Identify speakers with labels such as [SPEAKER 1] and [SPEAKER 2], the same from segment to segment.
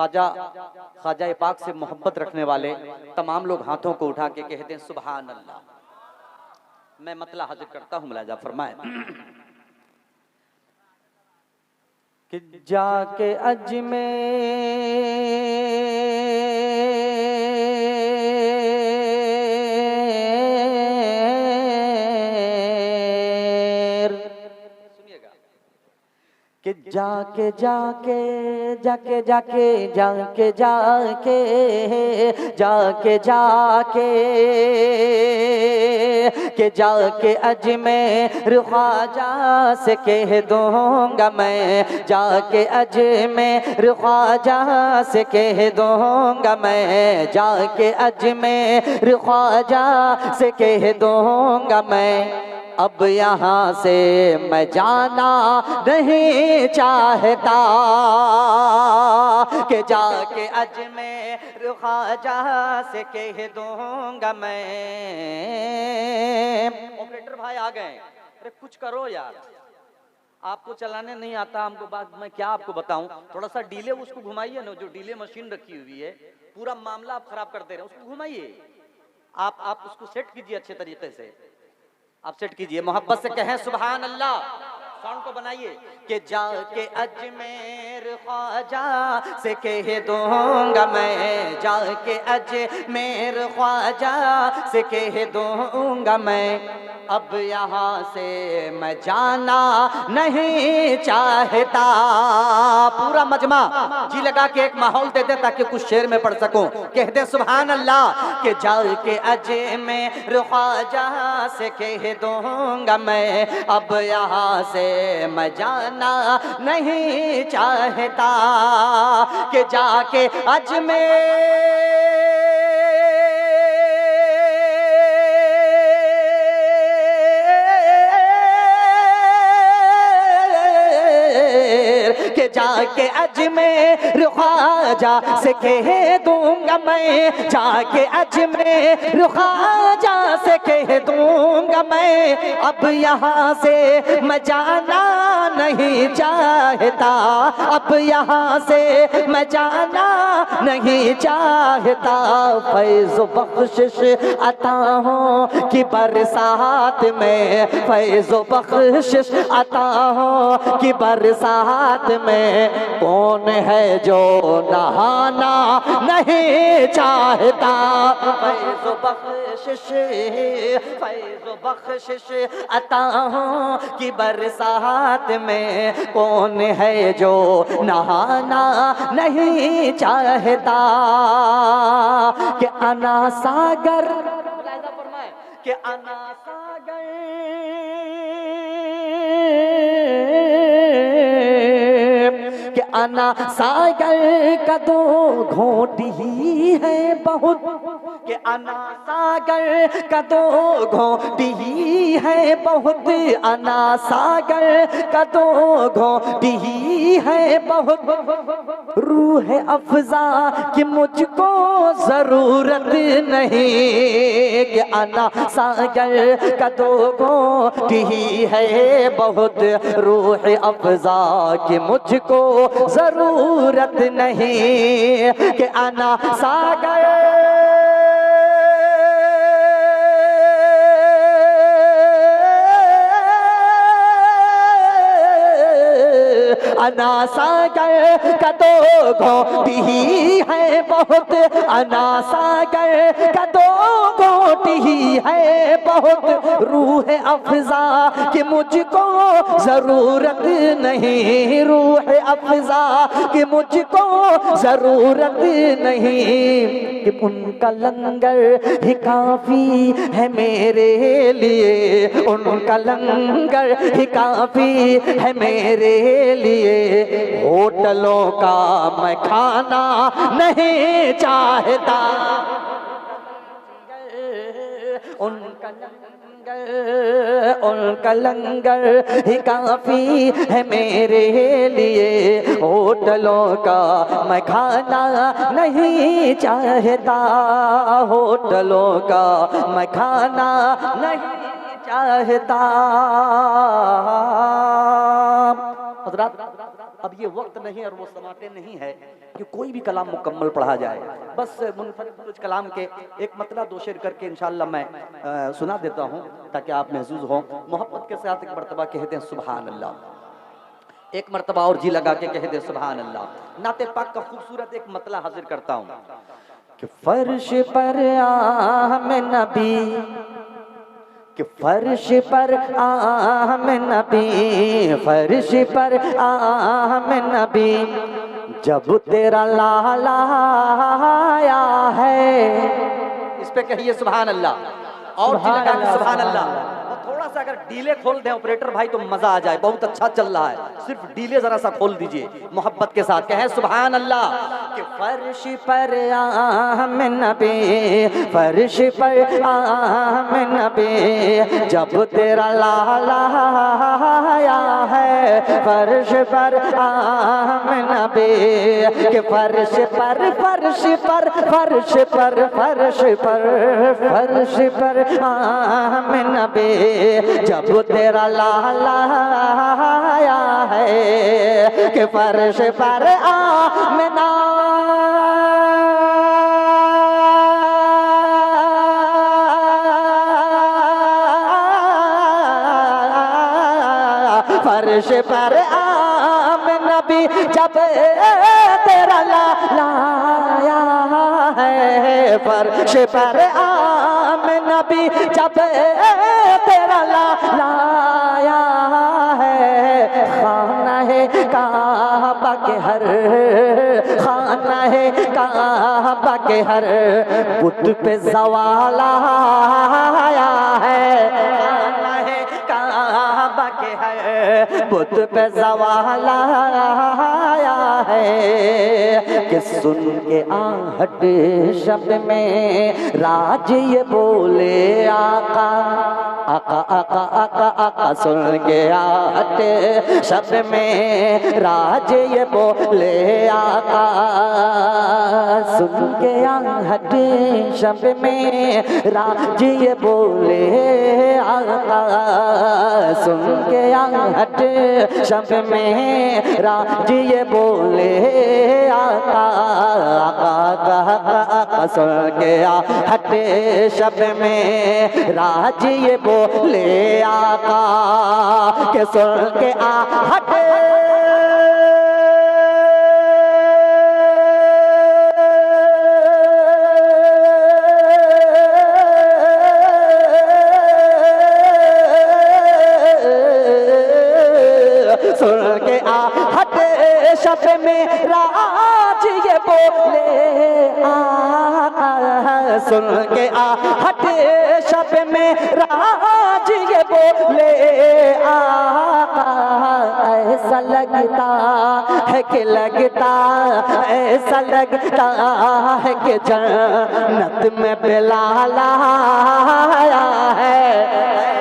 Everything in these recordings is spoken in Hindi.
[SPEAKER 1] ख्वाजा ख्वाजा पाक से मोहब्बत रखने वाले तमाम लोग हाथों को उठा के कहते हैं सुभान अल्लाह। मैं मतला हाजिर करता हूं, मुलाजा फरमाए कि जाके अजमेर, सुनिएगा कि जाके जाके जाके जाके जाके जाके जाके जाके के जाके अजमेर ख्वाजा से कह दूंगा मैं, जाके अजमेर ख्वाजा से कह दूंगा मैं, जाके अजमेर ख्वाजा से कह दूंगा मैं। अब यहाँ से मैं जाना नहीं चाहता कि जाके अजमेर ख्वाजा से कह दूंगा मैं। ऑपरेटर भाई आ गए, अरे कुछ करो यार, आपको चलाने नहीं आता हमको, बात मैं क्या आपको बताऊं। थोड़ा सा डीले उसको घुमाइए ना, जो डीले मशीन रखी हुई है, पूरा मामला आप खराब कर दे रहे हैं, उसको घुमाइए। आप उसको सेट कीजिए अच्छे तरीके से, आप सेट कीजिए, मोहब्बत से कहें सुभान अल्लाह, साउंड को बनाइए कि जाके अजमेर ख्वाजा से कह दूंगा मैं, जाके अजमेर ख्वाजा से कह दूंगा मैं। अब यहाँ से मैं जाना नहीं चाहता। पूरा मजमा जी लगा के एक माहौल दे दे ताकि कुछ शेर में पढ़ सकूं। कहते सुभान अल्लाह कि जाके अजमेर ख्वाजा से कह दूंगा मैं, अब यहाँ से मैं जाना नहीं चाहता कि जाके अजमेर के जाके अजमेर ख्वाजा से कह दूंगा मैं, जाके अजमेर ख्वाजा से कह दूंगा मैं। अब यहाँ से मैं जाना नहीं चाहता, अब यहाँ से मैं जाना नहीं चाहता। फैज़ बख्शिश अता हो कि बरसात में, फैज़ बख्शिश अता हो कि बरसात में, कौन है जो नहाना नहीं चाहता। फैज़ बख्शिश, फैज़ बख्शिश अता हो कि बरसात में, कौन है जो नहाना नहीं चाहता। कि अना सागर, कि अना सागर कि अना सागर का दो घोट ही है बहुत, कि अना सागर का दो घोट ही है बहुत, अना सागर का दो घोट ही है बहुत। रूह अफ़ज़ा कि मुझको जरूरत नहीं, कि अना सागर का दो घोट ही है बहुत, रूह अफ़ज़ा कि मुझको जरूरत नहीं। कि अना सागर, अना सागर का दो घोट ही है बहुत, अना सागर का दो घोट ही है बहुत। रूह अफ़ज़ा कि मुझको जरूरत नहीं, रूह अफ़ज़ा कि मुझको जरूरत नहीं। कि उनका लंगर ही काफी है मेरे लिए, उनका लंगर ही काफी है मेरे लिए। होटलों का मैं खाना नहीं चाहता, उनका लंगर ही काफी है मेरे लिए। होटलों का मैं खाना नहीं चाहता, होटलों का मैं खाना नहीं चाहता। हज़रात अब ये वक्त नहीं और वो समाते नहीं है कि कोई भी कलाम मुकम्मल पढ़ा जाए। बस मुनफरिद कुछ कलाम के एक मतला दो शेर करके इंशाअल्लाह मैं सुना देता हूँ ताकि आप महसूस हो। मोहब्बत के साथ एक मरतबा कह दें सुभान अल्लाह, एक मरतबा और जी लगा के कह दे सुभान अल्लाह। नाते पाक का खूबसूरत एक मतला हाजिर करता हूँ कि फर्श पर आम नबी, कि फर्श पर आम नबी, फर्श पर आम नबी, जब तेरा लाला आया है। इस पे कहिए सुभान अल्लाह और जी लगा के सुभान अल्लाह। थोड़ा सा अगर डीले खोल दें ऑपरेटर भाई तो मजा आ जाए, बहुत अच्छा चल रहा है, सिर्फ डीले जरा सा खोल दीजिए मोहब्बत के साथ। कहें सुभान अल्लाह। कि फर्श पर आम नबी, फर्श पर आम नबी, जब तेरा लाला आया है। फर्श पर आम नबी, कि फर्श पर फर्श पर फर्श पर फर्श पर फर्श पर आम नबी, जब तेरा लाला आया है। कि फर्श पर आमना फर्श पर आम नबी, जब तेरा लाला आया है। फर्श पर आम नबी, जब तेरा लाला आया है। खाना है काबा के हर, खाना है काबा के हर बुत पे ज़वाल आया है। खाना है काबा के हर बुत पे ज़वाल आया है। कि सुन के आहट शब में राज ये बोले आका, आका आका आका आका। सुन के आहट शब में राज ये बोले आका, सुन के आहट शब में राज ये बोले आका। सुन के आहट शब में राज ये बोले आका, आका आका आका। सुन के आहट शब में राज ये बोले आका। के सुन के आहट सुन के आहट शब में राज ये बोले आका। सुन के आहट शब में राज ये बोले आका। ऐसा लगता है कि लगता, ऐसा लगता है कि जन्नत में बिलाल आया है।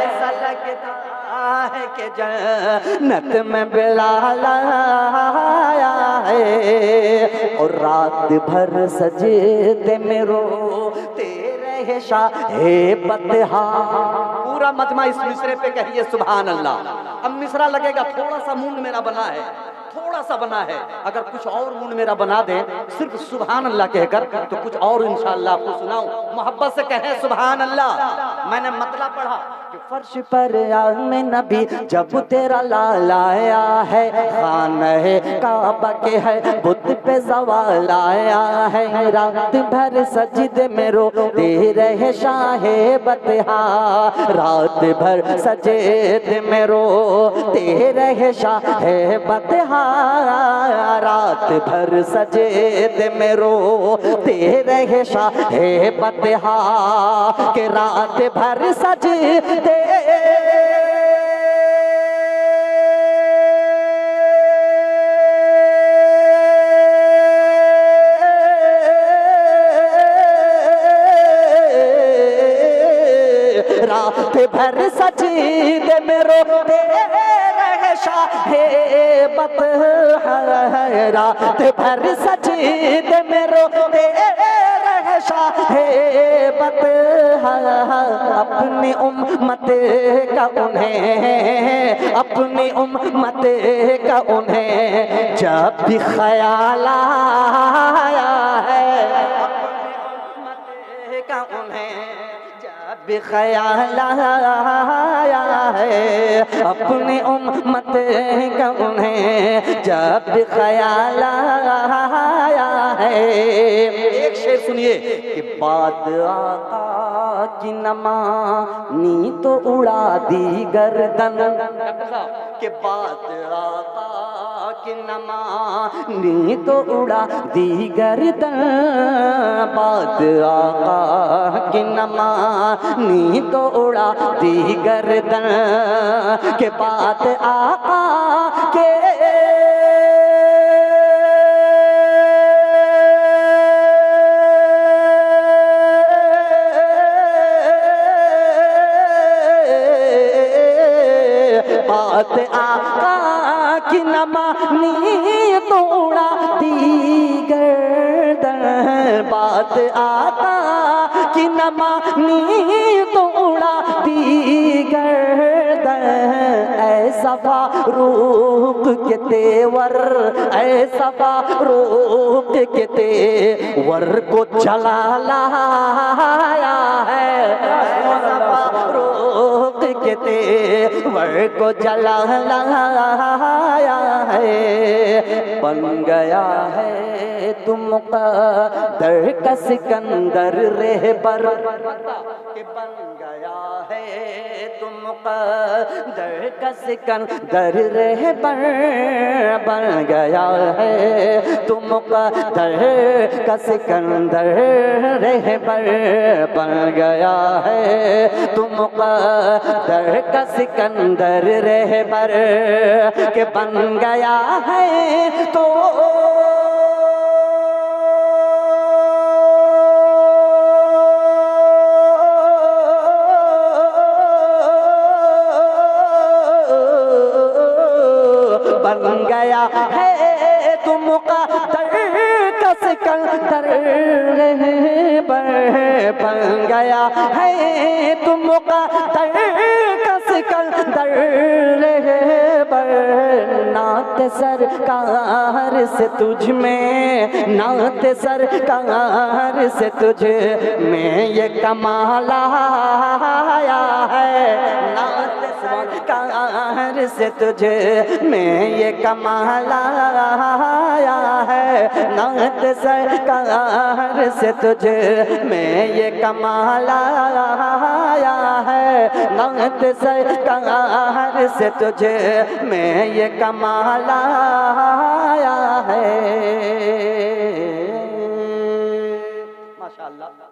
[SPEAKER 1] ऐसा लगता है कि जन्नत में बिलाल आया है। और रात भर सजदे में रोते रहे शाहे बतहा। पूरा मजमा इस मिसरे पे कहिए सुभान अल्लाह। अब मिसरा लगेगा थोड़ा सा मूड मेरा बना है, थोड़ा सा बना है, अगर कुछ और मूड मेरा बना दे सिर्फ सुभान अल्लाह कहकर तो कुछ और इंशाअल्लाह आपको सुनाऊं। मोहब्बत से कहें सुभान अल्लाह। मैंने मतलब पढ़ा कि फर्श पर आम नबी, जब तेरा लाला आया है। खाना है काबा के है बुत पे ज़वाल आया है। रात भर सजदे में रोते रहे शाहे बतहा। रात भर सजदे में रोते रहे शाहे बतहा। रात भर सजदे में रोते रहे शाहे बतहा। के रात भर सजदे रात भर सजदे में रोते रहे शाहे बतहा। रात भर सजदे में रोते रहे शाहे
[SPEAKER 2] हक अपनी उम्मत का उन्हें, अपनी उम्मत का उन्हें जब भी ख्याल आया है, का उन्हें जब भी ख्याल आया है, अपनी उम्मत का उन्हें जब भी ख्याल आया है। एक शेर सुनिए कि बात आका की नमानी तो उड़ा दी गर्दन, के बात आका की नमानी तो उड़ा दी गर्दन, बात आका की नमानी तो उड़ा दी गर्दन, के बात आका के बात आका की नमानी तो उड़ा दी गर्दन, बात आका की नमानी तो उड़ा दी गर्दन। ऐसा फारूक के तेवर, ऐसा फारूक के तेवर को जला लाया है, ऐसा फारूक के तेवर को जला लाया है। बन गया है तुम मुक़द्दर का सिकंदर रहबर, के बन गया है तुम मुक़द्दर का सिकंदर रहबर, बन गया है तुम मुक़द्दर का सिकंदर रहबर, बन गया है तुम मुक़द्दर का सिकंदर रहबर, के बन गया है तो बन गया है तुम मुक़द्दर का सिकंदर रहबर, बन गया है तुम मुक़द्दर का सिकंदर रहबर। नात सरकार से तुझ में, नात सरकार से तुझ में ये कमाल आया है, नात सरकार से तुझ में ये कमाल आया है, नात सरकार से तुझ में ये कमाल आया है, नात सरकार से तुझ में ये कमाल आया है। माशाअल्लाह।